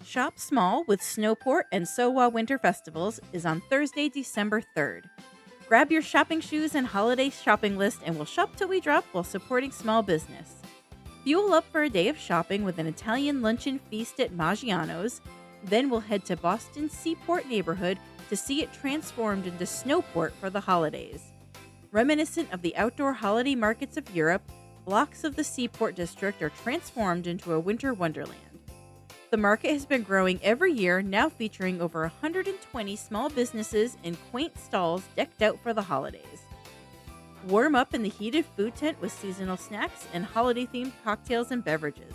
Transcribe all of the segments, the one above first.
Shop Small with Snowport and Sowa Winter Festivals is on Thursday, December 3rd. Grab your shopping shoes and holiday shopping list and we'll shop till we drop while supporting small business. Fuel up for a day of shopping with an Italian luncheon feast at Maggiano's. Then we'll head to Boston's Seaport neighborhood to see it transformed into Snowport for the holidays. Reminiscent of the outdoor holiday markets of Europe, blocks of the Seaport district are transformed into a winter wonderland. The market has been growing every year, now featuring over 120 small businesses and quaint stalls decked out for the holidays. Warm up in the heated food tent with seasonal snacks and holiday-themed cocktails and beverages.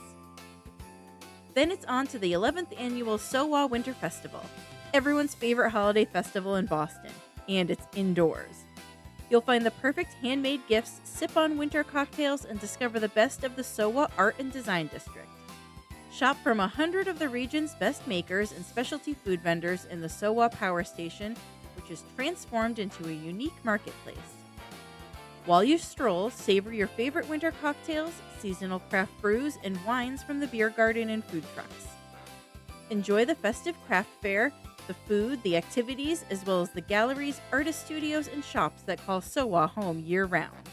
Then it's on to the 11th annual Sowa Winter Festival, everyone's favorite holiday festival in Boston, and it's indoors. You'll find the perfect handmade gifts, sip on winter cocktails, and discover the best of the Sowa Art and Design District. Shop from 100 of the region's best makers and specialty food vendors in the Sowa Power Station, which is transformed into a unique marketplace. While you stroll, savor your favorite winter cocktails, seasonal craft brews, and wines from the beer garden and food trucks. Enjoy the festive craft fair, the food, the activities, as well as the galleries, artist studios, and shops that call Sowa home year-round.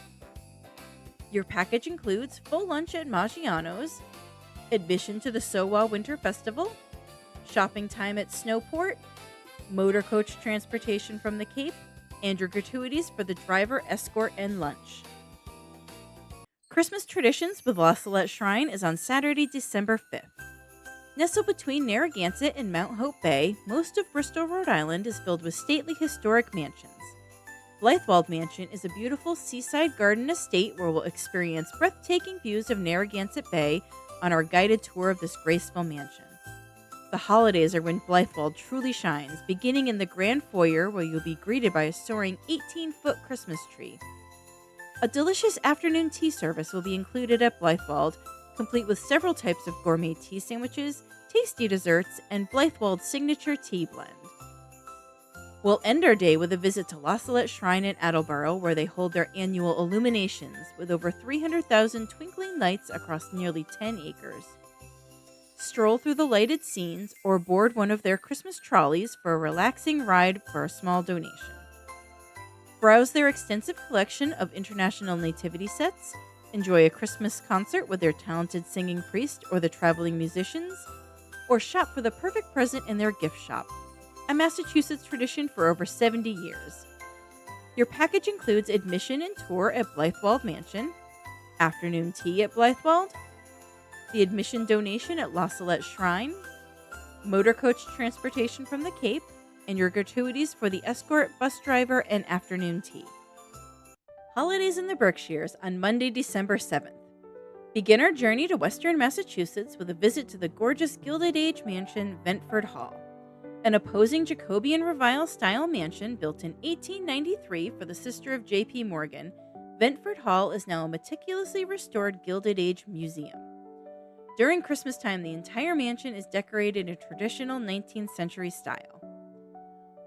Your package includes full lunch at Maggiano's, admission to the Sowa Winter Festival, shopping time at Snowport, motor coach transportation from the Cape, and your gratuities for the driver, escort, and lunch. Christmas Traditions with La Salette Shrine is on Saturday, December 5th. Nestled between Narragansett and Mount Hope Bay, most of Bristol, Rhode Island is filled with stately historic mansions. Blythewald Mansion is a beautiful seaside garden estate where we'll experience breathtaking views of Narragansett Bay on our guided tour of this graceful mansion. The holidays are when Blythewald truly shines, beginning in the grand foyer where you'll be greeted by a soaring 18-foot Christmas tree. A delicious afternoon tea service will be included at Blythewald, complete with several types of gourmet tea sandwiches, tasty desserts, and Blythewald's signature tea blend. We'll end our day with a visit to La Salette Shrine in Attleboro, where they hold their annual illuminations with over 300,000 twinkling lights across nearly 10 acres. Stroll through the lighted scenes or board one of their Christmas trolleys for a relaxing ride for a small donation. Browse their extensive collection of international nativity sets, enjoy a Christmas concert with their talented singing priest or the traveling musicians, or shop for the perfect present in their gift shop, a Massachusetts tradition for over 70 years. Your package includes admission and tour at Blythewald Mansion, afternoon tea at Blythewald, the admission donation at La Salette Shrine, motor coach transportation from the Cape, and your gratuities for the escort, bus driver, and afternoon tea. Holidays in the Berkshires on Monday, December 7th. Begin our journey to Western Massachusetts with a visit to the gorgeous Gilded Age mansion, Ventford Hall. An opposing Jacobean Revival-style mansion built in 1893 for the sister of J.P. Morgan, Ventford Hall is now a meticulously restored Gilded Age museum. During Christmas time, the entire mansion is decorated in traditional 19th century style.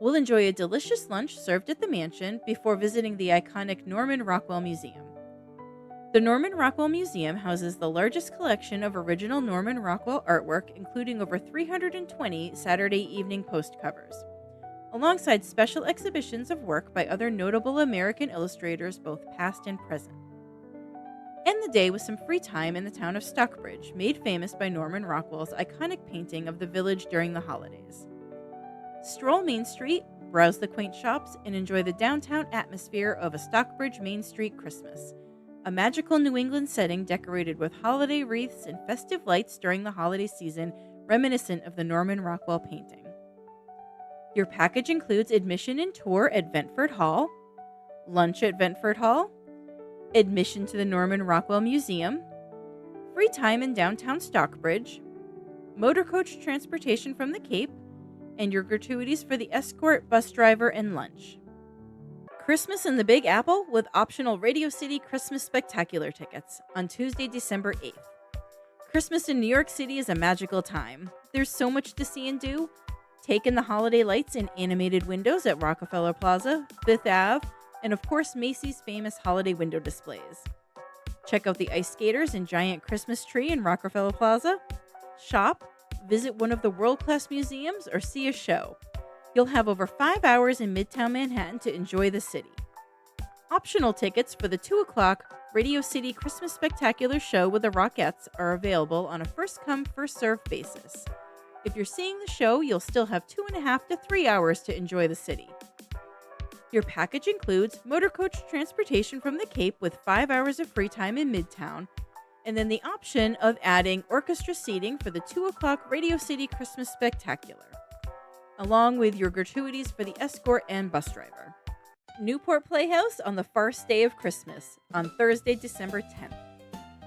We'll enjoy a delicious lunch served at the mansion before visiting the iconic Norman Rockwell Museum. The Norman Rockwell Museum houses the largest collection of original Norman Rockwell artwork, including over 320 Saturday Evening Post covers, alongside special exhibitions of work by other notable American illustrators, both past and present. End the day with some free time in the town of Stockbridge, made famous by Norman Rockwell's iconic painting of the village during the holidays. Stroll Main Street, browse the quaint shops, and enjoy the downtown atmosphere of a Stockbridge Main Street Christmas, a magical New England setting decorated with holiday wreaths and festive lights during the holiday season, reminiscent of the Norman Rockwell painting. Your package includes admission and tour at Ventford Hall, lunch at Ventford Hall, admission to the Norman Rockwell Museum, free time in downtown Stockbridge, motor coach transportation from the Cape, and your gratuities for the escort, bus driver, and lunch. Christmas in the Big Apple with optional Radio City Christmas Spectacular tickets on Tuesday, December 8th. Christmas in New York City is a magical time. There's so much to see and do. Take in the holiday lights and animated windows at Rockefeller Plaza, Fifth Ave, and of course Macy's famous holiday window displays. Check out the ice skaters and giant Christmas tree in Rockefeller Plaza. Shop, visit one of the world-class museums, or see a show. You'll have over 5 hours in Midtown Manhattan to enjoy the city. Optional tickets for the 2 o'clock Radio City Christmas Spectacular show with the Rockettes are available on a first-come, first-served basis. If you're seeing the show, you'll still have 2.5 to 3 hours to enjoy the city. Your package includes motor coach transportation from the Cape with 5 hours of free time in Midtown, and then the option of adding orchestra seating for the 2 o'clock Radio City Christmas Spectacular, along with your gratuities for the escort and bus driver. Newport Playhouse on the first day of Christmas on Thursday, December 10th.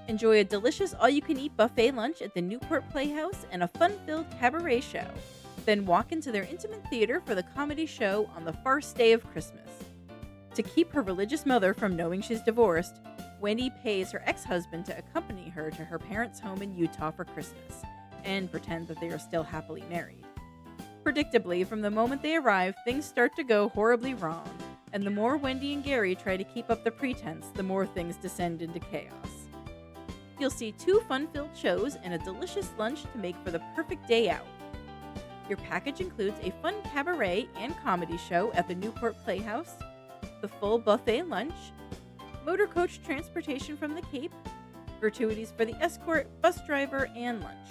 Enjoy a delicious all-you-can-eat buffet lunch at the Newport Playhouse and a fun-filled cabaret show. Then walk into their intimate theater for the comedy show on the first day of Christmas. To keep her religious mother from knowing she's divorced, Wendy pays her ex-husband to accompany her to her parents' home in Utah for Christmas and pretend that they are still happily married. Predictably, from the moment they arrive, things start to go horribly wrong, and the more Wendy and Gary try to keep up the pretense, the more things descend into chaos. You'll see 2 fun-filled shows and a delicious lunch to make for the perfect day out. Your package includes a fun cabaret and comedy show at the Newport Playhouse, the full buffet lunch, motor coach transportation from the Cape, gratuities for the escort, bus driver, and lunch.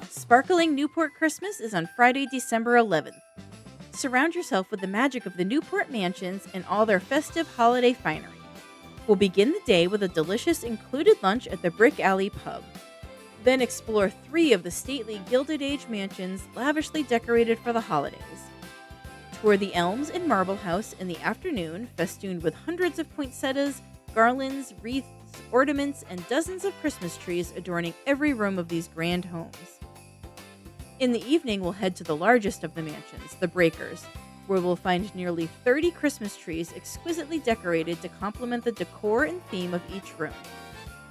Sparkling Newport Christmas is on Friday, December 11th. Surround yourself with the magic of the Newport Mansions and all their festive holiday finery. We'll begin the day with a delicious included lunch at the Brick Alley Pub. Then explore 3 of the stately Gilded Age mansions lavishly decorated for the holidays. Tour the Elms and Marble House in the afternoon, festooned with hundreds of poinsettias, garlands, wreaths, ornaments, and dozens of Christmas trees adorning every room of these grand homes. In the evening, we'll head to the largest of the mansions, the Breakers, where we'll find nearly 30 Christmas trees exquisitely decorated to complement the decor and theme of each room.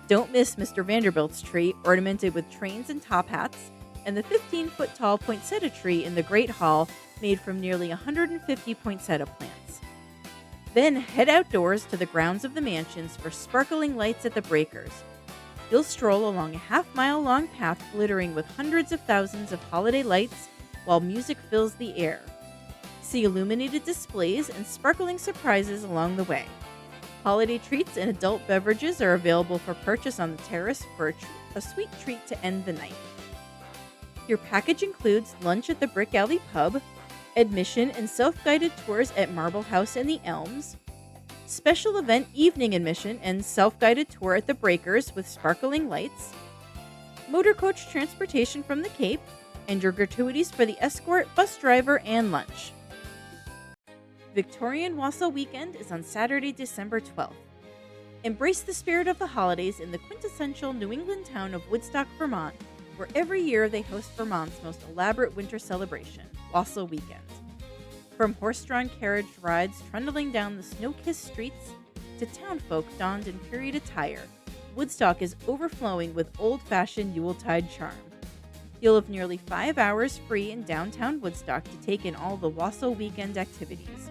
Don't miss Mr. Vanderbilt's tree, ornamented with trains and top hats, and the 15-foot-tall poinsettia tree in the Great Hall, made from nearly 150 poinsettia plants. Then head outdoors to the grounds of the mansions for sparkling lights at the Breakers. You'll stroll along a half-mile-long path glittering with hundreds of thousands of holiday lights while music fills the air. See illuminated displays and sparkling surprises along the way. Holiday treats and adult beverages are available for purchase on the terrace for a sweet treat to end the night. Your package includes lunch at the Brick Alley Pub, admission and self-guided tours at Marble House and the Elms, special event evening admission and self-guided tour at the Breakers with sparkling lights, motor coach transportation from the Cape, and your gratuities for the escort, bus driver, and lunch. Victorian Wassail Weekend is on Saturday, December 12th. Embrace the spirit of the holidays in the quintessential New England town of Woodstock, Vermont, where every year they host Vermont's most elaborate winter celebration, Wassail Weekend. From horse-drawn carriage rides trundling down the snow-kissed streets to townfolk donned in period attire, Woodstock is overflowing with old-fashioned Yuletide charm. You'll have nearly 5 hours free in downtown Woodstock to take in all the Wassail Weekend activities.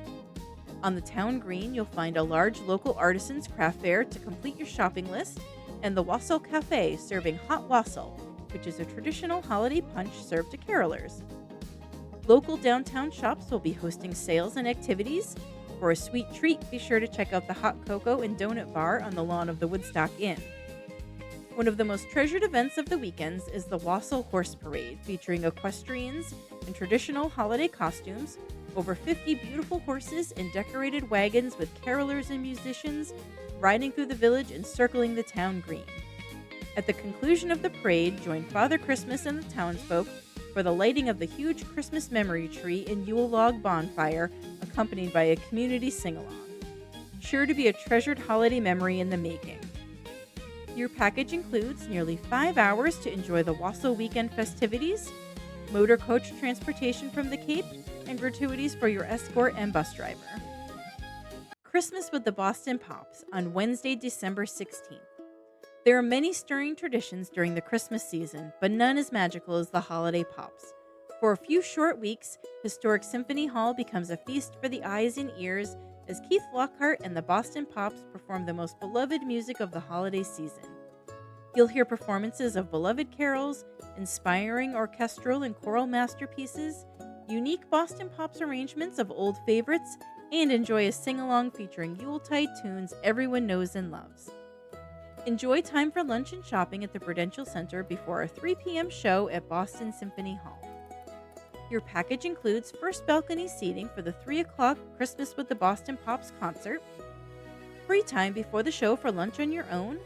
On the town green, you'll find a large local artisans craft fair to complete your shopping list, and the Wassail Cafe serving hot wassail, which is a traditional holiday punch served to carolers. Local downtown shops will be hosting sales and activities. For a sweet treat, be sure to check out the hot cocoa and donut bar on the lawn of the Woodstock Inn. One of the most treasured events of the weekends is the Wassail Horse Parade, featuring equestrians in traditional holiday costumes, over 50 beautiful horses and decorated wagons with carolers and musicians riding through the village and circling the town green. At the conclusion of the parade, join Father Christmas and the townsfolk for the lighting of the huge Christmas memory tree and Yule log bonfire, accompanied by a community sing-along. Sure to be a treasured holiday memory in the making. Your package includes nearly 5 hours to enjoy the Wassail Weekend festivities, motor coach transportation from the Cape, and gratuities for your escort and bus driver. Christmas with the Boston Pops on Wednesday, December 16th. There are many stirring traditions during the Christmas season, but none as magical as the holiday pops. For a few short weeks, historic Symphony Hall becomes a feast for the eyes and ears as Keith Lockhart and the Boston Pops perform the most beloved music of the holiday season. You'll hear performances of beloved carols, inspiring orchestral and choral masterpieces, unique Boston Pops arrangements of old favorites, and enjoy a sing along featuring Yuletide tunes everyone knows and loves. Enjoy time for lunch and shopping at the Prudential Center before our 3 p.m. show at Boston Symphony Hall. Your package includes first balcony seating for the 3 o'clock Christmas with the Boston Pops concert, free time before the show for lunch on your own,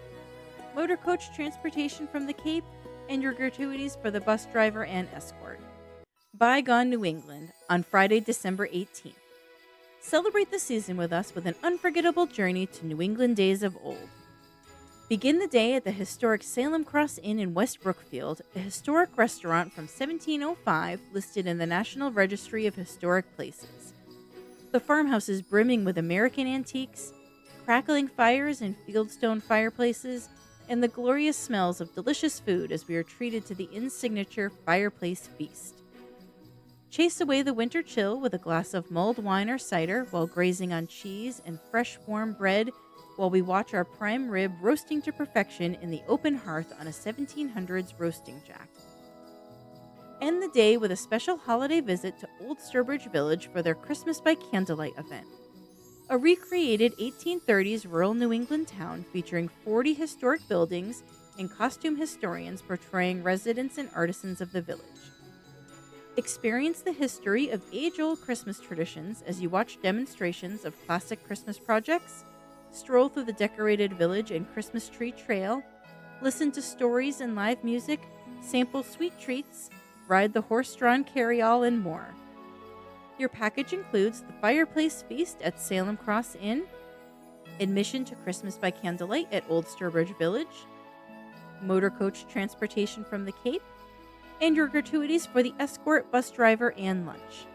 motor coach transportation from the Cape, and your gratuities for the bus driver and escort. Bygone New England on Friday, December 18th. Celebrate the season with us with an unforgettable journey to New England days of old. Begin the day at the historic Salem Cross Inn in West Brookfield, a historic restaurant from 1705 listed in the National Registry of Historic Places. The farmhouse is brimming with American antiques, crackling fires and fieldstone fireplaces, and the glorious smells of delicious food as we are treated to the inn's signature fireplace feast. Chase away the winter chill with a glass of mulled wine or cider while grazing on cheese and fresh warm bread while we watch our prime rib roasting to perfection in the open hearth on a 1700s roasting jack. End the day with a special holiday visit to Old Sturbridge Village for their Christmas by Candlelight event, a recreated 1830s rural New England town featuring 40 historic buildings and costume historians portraying residents and artisans of the village. Experience the history of age-old Christmas traditions as you watch demonstrations of classic Christmas projects, stroll through the decorated village and Christmas tree trail, listen to stories and live music, sample sweet treats, ride the horse-drawn carryall, and more. Your package includes the fireplace feast at Salem Cross Inn, admission to Christmas by Candlelight at Old Sturbridge Village, motor coach transportation from the Cape, and your gratuities for the escort, bus driver, and lunch.